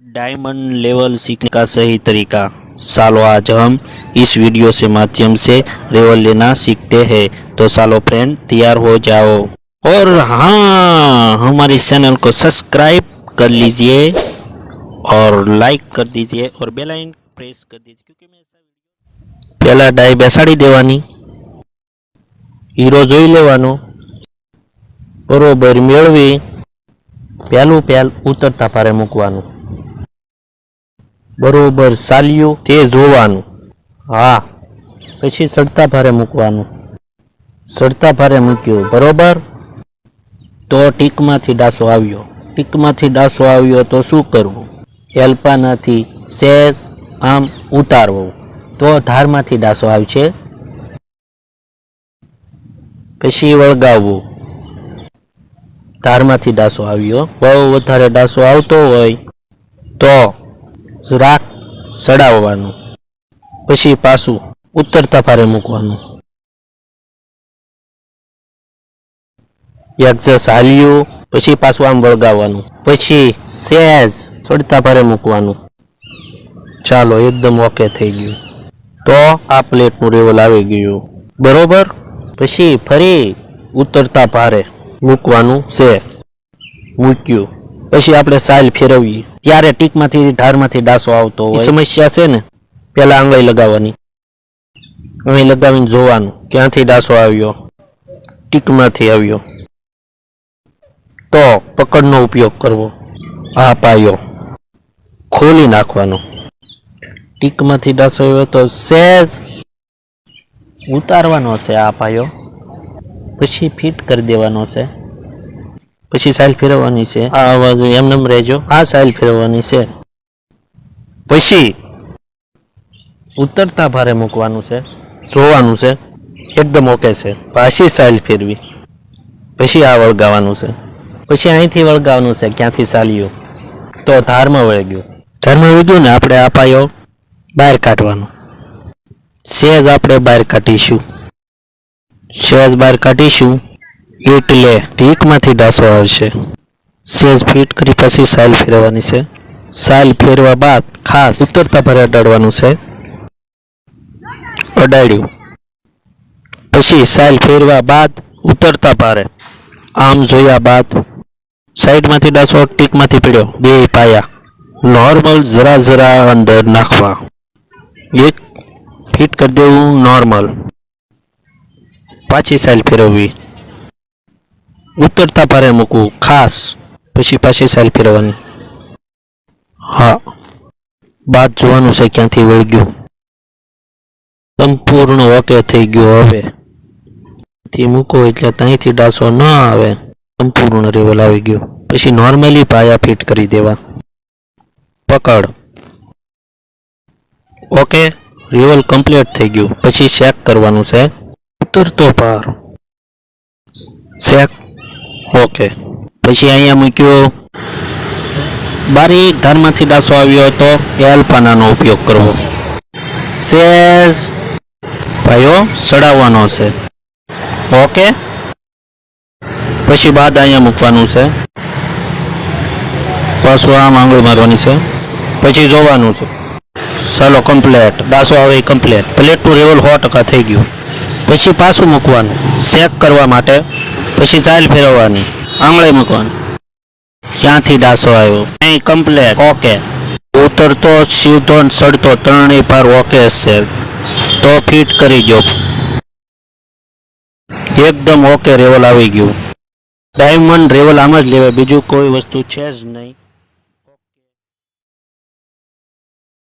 Diamond level सीखने का सही तरीका। सालो आज हम इस वीडियो से माध्यम से लेवल लेना सीखते हैं। तो सालो फ्रेंड तैयार हो जाओ और हाँ हमारे चैनल को सब्सक्राइब कर लीजिए और लाइक कर दीजिए और बेल आइकन प्रेस कर दीजिए क्योंकि मैं पहला डाई बेसाड़ी देवानी हीरो જોઈ લેવાનો બરોબર મેળવી પહેલું ઉતરતા પારે મૂકવાનું બરોબર સાલ્યું તે જોવાનું હા પછી સડતા ભારે મૂકવાનું સડતા ભારે મૂક્યું બરોબર તો ટીકમાંથી ડાસો આવ્યો તો શું કરવું એલ્પાનાથી સેજ આમ ઉતારવું તો ધારમાંથી ડાસો આવશે પછી વળગાવવું ધારમાંથી ડાસો આવ્યો બહુ વધારે ડાસો આવતો હોય તો જરાક સડાવવાનું પછી પાછું ઉતરતા ભારે મૂકવાનું એક્ઝેસ હાલ્યું પછી પાછું આમ વળગાવવાનું પછી સેજ સડતા ભારે મૂકવાનું ચાલો એકદમ ઓકે થઈ ગયું તો આ પ્લેટનું લેવલ આવી ગયું બરોબર પછી ફરી ઉતરતા ભારે મૂકવાનું છે મૂક્યું પછી આપણે સાલ ફેરવીએ ત્યારે ટીકમાંથી ધારમાંથી ડાસો આવતો હોય સમસ્યા છે ને પહેલા આંગળી લગાવવાની આંગળી લગાવીને જોવાનું ક્યાંથી ડાસો આવ્યો ટીકમાંથી આવ્યો તો પકડનો ઉપયોગ કરવો આ પાયો ખોલી નાખવાનો ટીકમાંથી ડાસો આવ્યો તો સેજ ઉતારવાનો છે આ પાયો પછી ફિટ કરી દેવાનો છે પછી સાઇલ ફેરવવાની છે આ અવાજ એમને રહેજો આ સાઇલ ફેરવવાની છે પછી ઉતરતા ભારે મૂકવાનું છે જોવાનું છે એકદમ ઓકે છે પાછી સાઇલ ફેરવી પછી આ વળગાવાનું છે પછી અહીંથી વળગાવાનું છે ક્યાંથી ચાલ્યું તો ધારમાં વળગ્યું ને આપણે આ પાયો બહાર કાઢવાનો સેજ આપણે બહાર કાઢીશું એટલે ટીકમાંથી ડાસો આવશે સેજ ફિટ કરી પછી સાઇલ ફેરવવાની છે સાઇલ ફેરવા બાદ ખાસ ઉતરતા ભારે અડાડવાનું છે અડાડ્યું પછી સાઇલ ફેરવા બાદ ઉતરતા ભારે આમ જોયા બાદ સાઈડમાંથી ડાસો ટીકમાંથી પીડ્યો બે પાયા નોર્મલ જરા અંદર નાખવા એક ફિટ કરી દેવું નોર્મલ પાછી સાઇલ ફેરવવી ઉતરતા ભારે મૂકવું ખાસ પછી પાછી સાઇલ ફેરવવાની હા બાદ જોવાનું છે ક્યાંથી વળગ્યું સંપૂર્ણ ઓકે થઈ ગયું હવે થી મૂકો એટલે ત્યાંથી ડાસો ન આવે સંપૂર્ણ લેવલ આવી ગયું પછી નોર્મલી પાયા ફિટ કરી દેવા પકડ ઓકે લેવલ કમ્પ્લીટ થઈ ગયું પછી ચેક કરવાનું છે ઉતરતો ભાર ચેક ઓકે પછી અહીંયા મૂક્યો બારીક ધારમાંથી ડાસો આવ્યો હતો એલ્પાનાનો ઉપયોગ કરવો સેજ ભાઈઓ સડાવવાનો છે ઓકે પછી બાદ અહીંયા મૂકવાનું છે પાછું આમ આંગળી મારવાની છે પછી જોવાનું છે ચાલો કમ્પ્લેટ ડાસો આવે કમ્પ્લેટ પ્લેટનું લેવલ 100% થઈ ગયું પછી પાછું મૂકવાનું ચેક કરવા માટે પછી સાઇલ ફેરવવાની આંગળી મૂકવાની ક્યાંથી ડાસો આવ્યો અહીં કમ્પ્લેટ ઓકે ઉતરતો સીધો સડતો ત્રણેય ભાર ઓકે છે તો ફિટ કરી દો એકદમ ઓકે લેવલ આવી ગયું ડાયમંડ લેવલ આમ જ લેવાય બીજું કોઈ વસ્તુ છે જ નહીં